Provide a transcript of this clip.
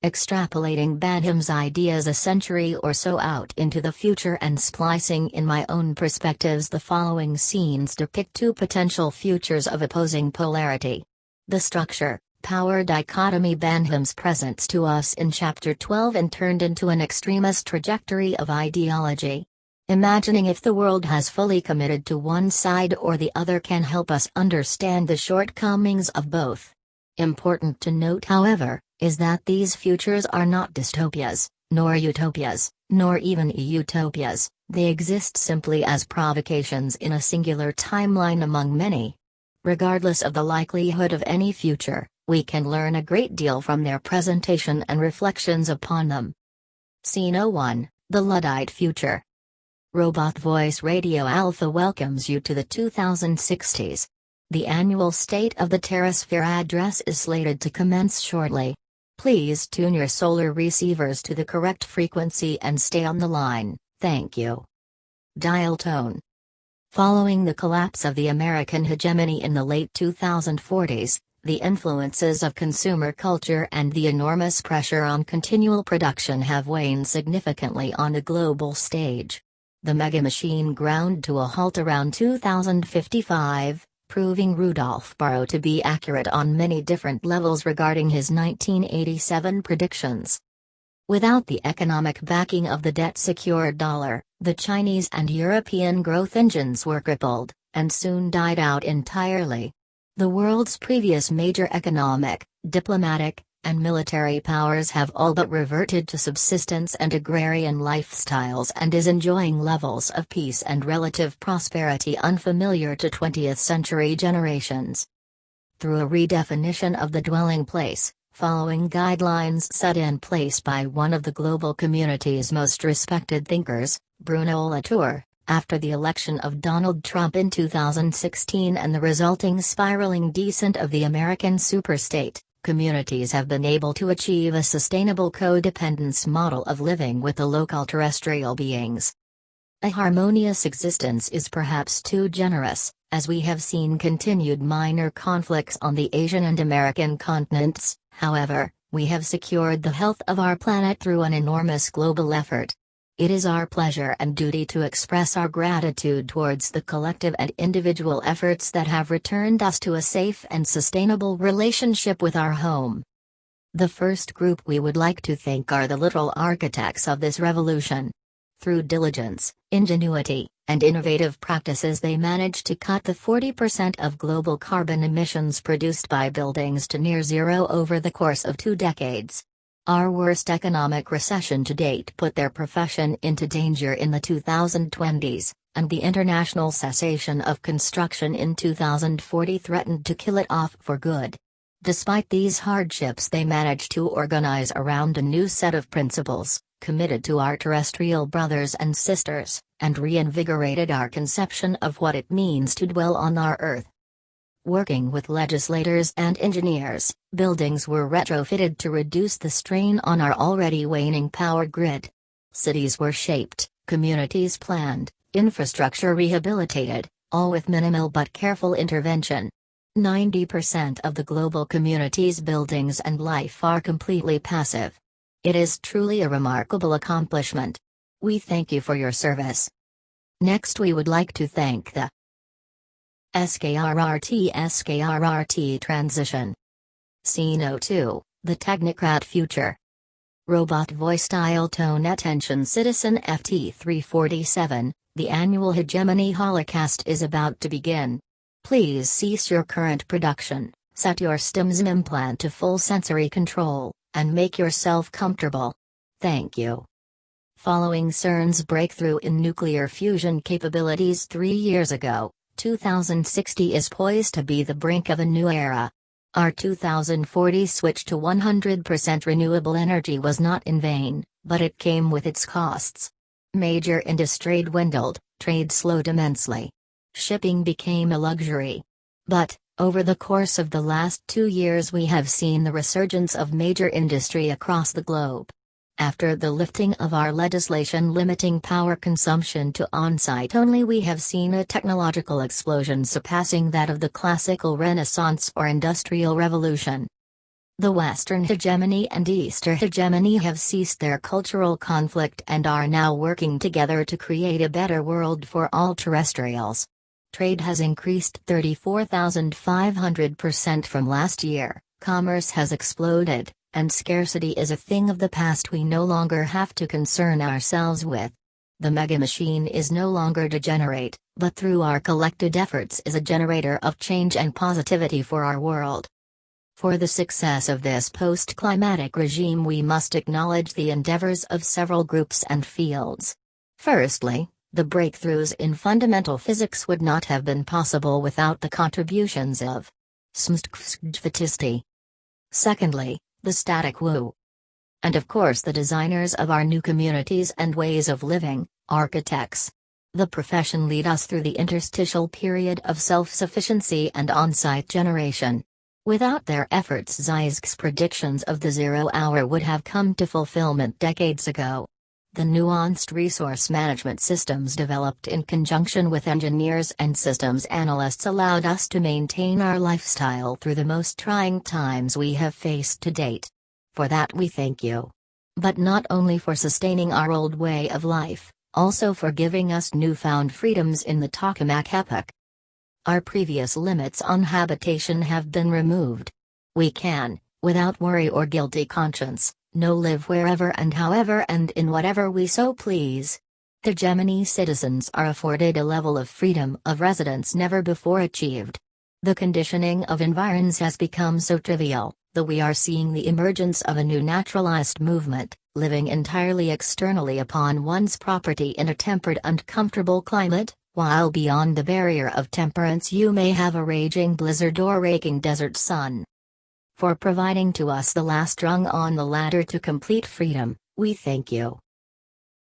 Extrapolating Benham's ideas a century or so out into the future and splicing in my own perspectives, the following scenes depict two potential futures of opposing polarity. The structure, power dichotomy Benham's presents to us in Chapter 12 and turned into an extremist trajectory of ideology. Imagining if the world has fully committed to one side or the other can help us understand the shortcomings of both. Important to note, however, is that these futures are not dystopias, nor utopias, nor even utopias. They exist simply as provocations in a singular timeline among many. Regardless of the likelihood of any future, we can learn a great deal from their presentation and reflections upon them. Scene 01, The Luddite Future. Robot Voice Radio Alpha welcomes you to the 2060s. The annual State of the Terrasphere address is slated to commence shortly. Please tune your solar receivers to the correct frequency and stay on the line, thank you. Dial tone. Following the collapse of the American hegemony in the late 2040s, the influences of consumer culture and the enormous pressure on continual production have waned significantly on the global stage. The mega-machine ground to a halt around 2055, proving Rudolph Barrow to be accurate on many different levels regarding his 1987 predictions. Without the economic backing of the debt-secured dollar, the Chinese and European growth engines were crippled, and soon died out entirely. The world's previous major economic, diplomatic, and military powers have all but reverted to subsistence and agrarian lifestyles and is enjoying levels of peace and relative prosperity unfamiliar to 20th century generations. Through a redefinition of the dwelling place, following guidelines set in place by one of the global community's most respected thinkers, Bruno Latour, after the election of Donald Trump in 2016 and the resulting spiraling descent of the American superstate, communities have been able to achieve a sustainable codependence model of living with the local terrestrial beings. A harmonious existence is perhaps too generous, as we have seen continued minor conflicts on the Asian and American continents. However, we have secured the health of our planet through an enormous global effort. It is our pleasure and duty to express our gratitude towards the collective and individual efforts that have returned us to a safe and sustainable relationship with our home. The first group we would like to thank are the literal architects of this revolution. Through diligence, ingenuity, and innovative practices, they managed to cut the 40% of global carbon emissions produced by buildings to near zero over the course of 2 decades. Our worst economic recession to date put their profession into danger in the 2020s, and the international cessation of construction in 2040 threatened to kill it off for good. Despite these hardships, they managed to organize around a new set of principles, committed to our terrestrial brothers and sisters, and reinvigorated our conception of what it means to dwell on our Earth. Working with legislators and engineers, buildings were retrofitted to reduce the strain on our already waning power grid. Cities were shaped, communities planned, infrastructure rehabilitated, all with minimal but careful intervention. 90% of the global community's buildings and life are completely passive. It is truly a remarkable accomplishment. We thank you for your service. Next, we would like to thank the SKRRT transition. Scene 02, The Technocrat Future. Robot Voice Dial Tone Attention Citizen FT347, the annual Hegemony Holocast is about to begin. Please cease your current production, set your STEMS implant to full sensory control, and make yourself comfortable. Thank you. Following CERN's breakthrough in nuclear fusion capabilities 3 years ago, 2060 is poised to be the brink of a new era. Our 2040 switch to 100% renewable energy was not in vain, but it came with its costs. Major industry dwindled, trade slowed immensely. Shipping became a luxury. But, over the course of the last 2 years, we have seen the resurgence of major industry across the globe. After the lifting of our legislation limiting power consumption to on-site only, we have seen a technological explosion surpassing that of the classical Renaissance or Industrial Revolution. The Western hegemony and Eastern hegemony have ceased their cultural conflict and are now working together to create a better world for all terrestrials. Trade has increased 34,500% from last year, commerce has exploded, and scarcity is a thing of the past we no longer have to concern ourselves with. The mega machine is no longer degenerate, but through our collected efforts is a generator of change and positivity for our world. For the success of this post-climatic regime, we must acknowledge the endeavors of several groups and fields. Firstly, the breakthroughs in fundamental physics would not have been possible without the contributions of Smstkvstvatisti. Secondly, the static Wu. And of course the designers of our new communities and ways of living, architects. The profession lead us through the interstitial period of self-sufficiency and on-site generation. Without their efforts, Zizek's predictions of the zero hour would have come to fulfillment decades ago. The nuanced resource management systems developed in conjunction with engineers and systems analysts allowed us to maintain our lifestyle through the most trying times we have faced to date. For that we thank you. But not only for sustaining our old way of life, also for giving us newfound freedoms in the tokamak epoch. Our previous limits on habitation have been removed. We can, without worry or guilty conscience, live wherever and however and in whatever we so please. Hegemony citizens are afforded a level of freedom of residence never before achieved. The conditioning of environs has become so trivial, that we are seeing the emergence of a new naturalized movement, living entirely externally upon one's property in a tempered and comfortable climate, while beyond the barrier of temperance you may have a raging blizzard or raking desert sun. For providing to us the last rung on the ladder to complete freedom, we thank you.